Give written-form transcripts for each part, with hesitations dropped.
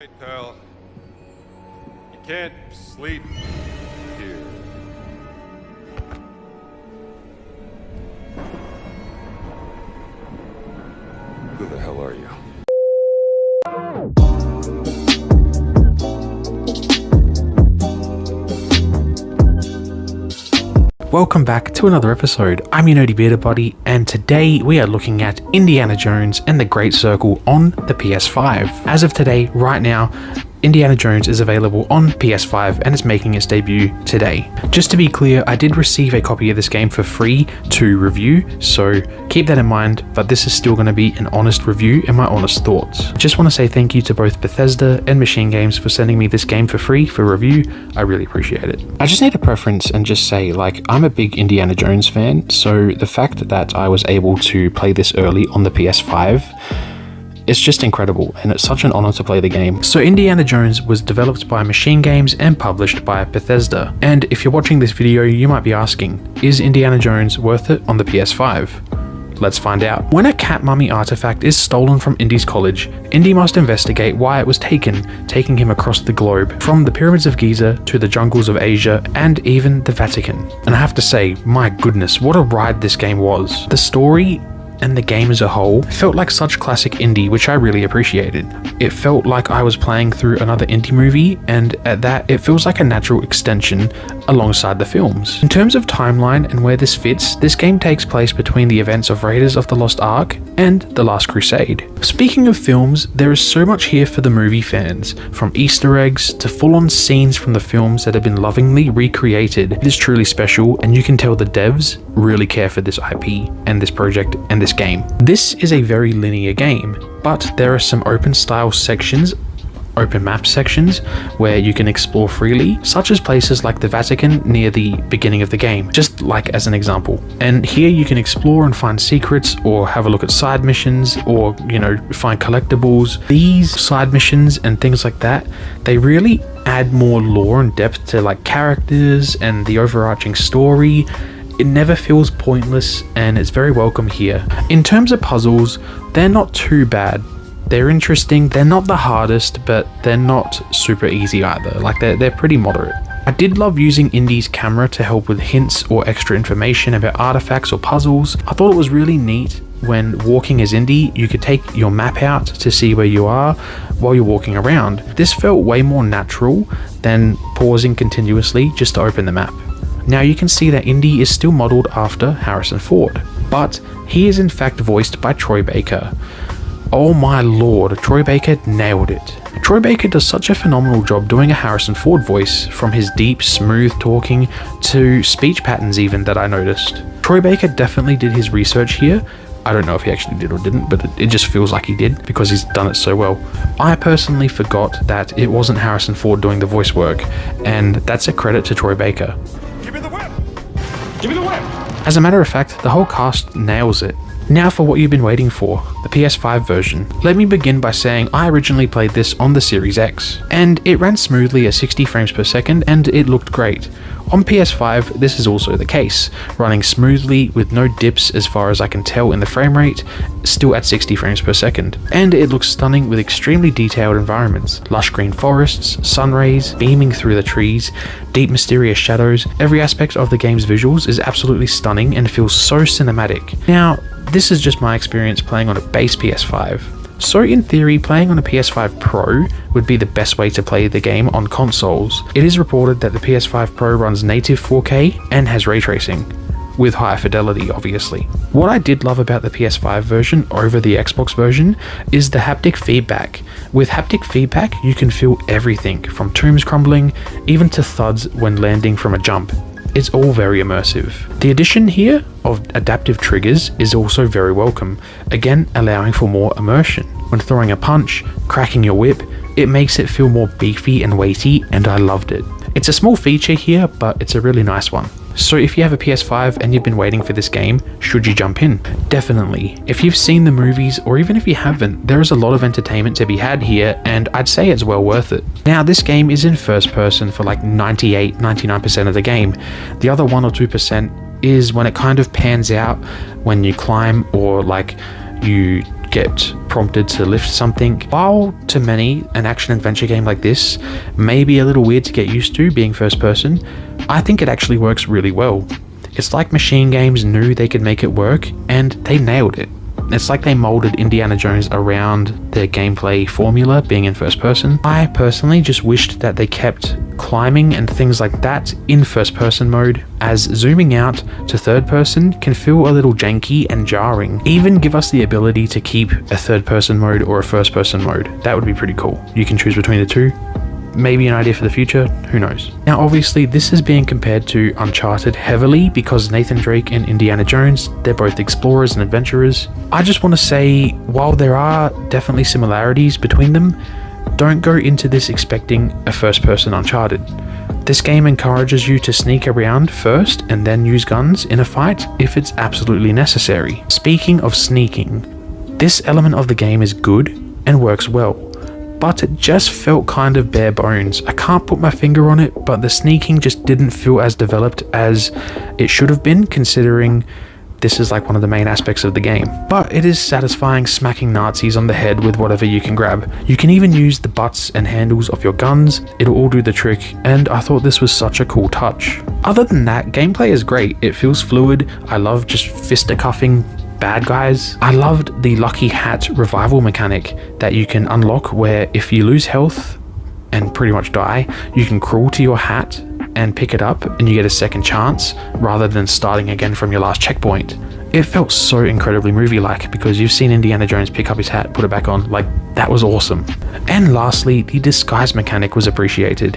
Hey, pal. You can't sleep here. Who the hell are you? Welcome back to another episode. I'm your nerdy bearded buddy, and today we are looking at Indiana Jones and the Great Circle on the PS5. As of today, right now, Indiana Jones is available on PS5 and is making its debut today. Just to be clear, I did receive a copy of this game for free to review, so keep that in mind, but this is still going to be an honest review and my honest thoughts. Just want to say thank you to both Bethesda and Machine Games for sending me this game for free for review. I really appreciate it. I just need a preference and just say, I'm a big Indiana Jones fan, so the fact that I was able to play this early on the PS5, it's just incredible, and it's such an honor to play the game. So Indiana Jones was developed by Machine Games and published by Bethesda. And if you're watching this video, you might be asking, is Indiana Jones worth it on the PS5? Let's find out. When a cat mummy artifact is stolen from Indy's college, Indy must investigate why it was taking him across the globe, from the pyramids of Giza to the jungles of Asia and even the Vatican. And I have to say, my goodness, what a ride this game was. The story and the game as a whole felt like such classic indie, which I really appreciated. It felt like I was playing through another indie movie, and at that, it feels like a natural extension alongside the films. In terms of timeline and where this fits, this game takes place between the events of Raiders of the Lost Ark and The Last Crusade. Speaking of films, there is so much here for the movie fans, from Easter eggs to full-on scenes from the films that have been lovingly recreated. It is truly special, and you can tell the devs really care for this IP and this project and this game. This is a very linear game, but there are some open map sections where you can explore freely, such as places like the Vatican near the beginning of the game, just like as an example. And here you can explore and find secrets, or have a look at side missions, or find collectibles. These side missions and things like that, they really add more lore and depth to characters and the overarching story. It never feels pointless, and it's very welcome here. In terms of puzzles, they're not too bad. They're interesting, they're not the hardest, but they're not super easy either. They're pretty moderate. I did love using Indy's camera to help with hints or extra information about artifacts or puzzles. I thought it was really neat when walking as Indy, you could take your map out to see where you are while you're walking around. This felt way more natural than pausing continuously just to open the map. Now you can see that Indy is still modelled after Harrison Ford, but he is in fact voiced by Troy Baker. Oh my lord, Troy Baker nailed it. Troy Baker does such a phenomenal job doing a Harrison Ford voice, from his deep, smooth talking to speech patterns even that I noticed. Troy Baker definitely did his research here. I don't know if he actually did or didn't, but it just feels like he did because he's done it so well. I personally forgot that it wasn't Harrison Ford doing the voice work, and that's a credit to Troy Baker. Give me the whip! Give me the whip! As a matter of fact, the whole cast nails it. Now for what you've been waiting for, the PS5 version. Let me begin by saying I originally played this on the Series X, and it ran smoothly at 60 frames per second and it looked great. On PS5, this is also the case, running smoothly with no dips as far as I can tell in the frame rate, still at 60 frames per second. And it looks stunning with extremely detailed environments, lush green forests, sun rays beaming through the trees, deep mysterious shadows. Every aspect of the game's visuals is absolutely stunning and feels so cinematic. Now, this is just my experience playing on a base PS5. So in theory, playing on a PS5 Pro would be the best way to play the game on consoles. It is reported that the PS5 Pro runs native 4K and has ray tracing, with higher fidelity obviously. What I did love about the PS5 version over the Xbox version is the haptic feedback. With haptic feedback, you can feel everything from tombs crumbling, even to thuds when landing from a jump. It's all very immersive. The addition here of adaptive triggers is also very welcome, again allowing for more immersion. When throwing a punch, cracking your whip, it makes it feel more beefy and weighty, and I loved it. It's a small feature here, but it's a really nice one. So if you have a PS5 and you've been waiting for this game, should you jump in? Definitely. If you've seen the movies, or even if you haven't, there is a lot of entertainment to be had here, and I'd say it's well worth it. Now, this game is in first person for 99% of the game. The other 1 or 2% is when it kind of pans out when you climb, or you get prompted to lift something. While to many an action adventure game like this may be a little weird to get used to being first person, I think it actually works really well. It's like Machine Games knew they could make it work and they nailed it. It's like they molded Indiana Jones around their gameplay formula being in first person. I personally just wished that they kept climbing and things like that in first person mode, as zooming out to third person can feel a little janky and jarring. Even give us the ability to keep a third person mode or a first person mode. That would be pretty cool. You can choose between the two. Maybe an idea for the future, who knows. Now obviously this is being compared to Uncharted heavily because Nathan Drake and Indiana Jones, they're both explorers and adventurers. I just want to say, while there are definitely similarities between them, don't go into this expecting a first person Uncharted. This game encourages you to sneak around first and then use guns in a fight if it's absolutely necessary. Speaking of sneaking, this element of the game is good and works well, but it just felt kind of bare bones. I can't put my finger on it, but the sneaking just didn't feel as developed as it should have been, considering this is like one of the main aspects of the game. But it is satisfying smacking Nazis on the head with whatever you can grab. You can even use the butts and handles of your guns, it'll all do the trick, and I thought this was such a cool touch. Other than that, gameplay is great. It feels fluid. I love just fisticuffing bad guys. I loved the lucky hat revival mechanic that you can unlock, where if you lose health and pretty much die, you can crawl to your hat and pick it up and you get a second chance rather than starting again from your last checkpoint. It felt so incredibly movie-like because you've seen Indiana Jones pick up his hat, put it back on, like that was awesome. And lastly, the disguise mechanic was appreciated.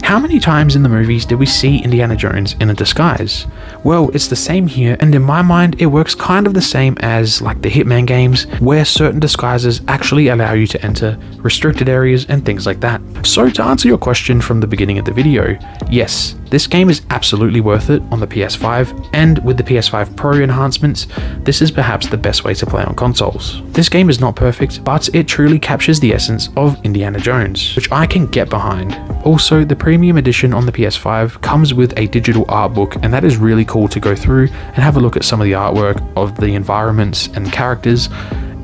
How many times in the movies did we see Indiana Jones in a disguise? Well, it's the same here, and in my mind it works kind of the same as like the Hitman games, where certain disguises actually allow you to enter restricted areas and things like that. So to answer your question from the beginning of the video, yes, this game is absolutely worth it on the PS5, and with the PS5 Pro enhancements, this is perhaps the best way to play on consoles. This game is not perfect, but it truly captures the essence of Indiana Jones, which I can get behind. Also, the premium edition on the PS5 comes with a digital art book, and that is really cool to go through and have a look at some of the artwork of the environments and characters.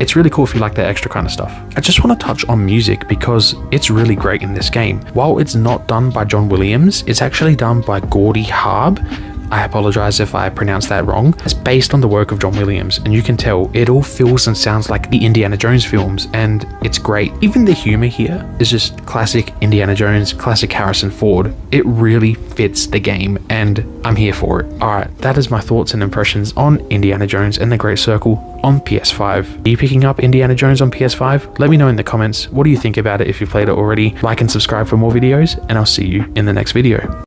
It's really cool if you like that extra kind of stuff. I just want to touch on music because it's really great in this game. While it's not done by John Williams, it's actually done by Gordy Harb. I apologize if I pronounced that wrong. It's based on the work of John Williams, and you can tell it all feels and sounds like the Indiana Jones films, and it's great. Even the humor here is just classic Indiana Jones, classic Harrison Ford. It really fits the game, and I'm here for it. Alright, that is my thoughts and impressions on Indiana Jones and the Great Circle on PS5. Are you picking up Indiana Jones on PS5? Let me know in the comments. What do you think about it if you've played it already? Like and subscribe for more videos, and I'll see you in the next video.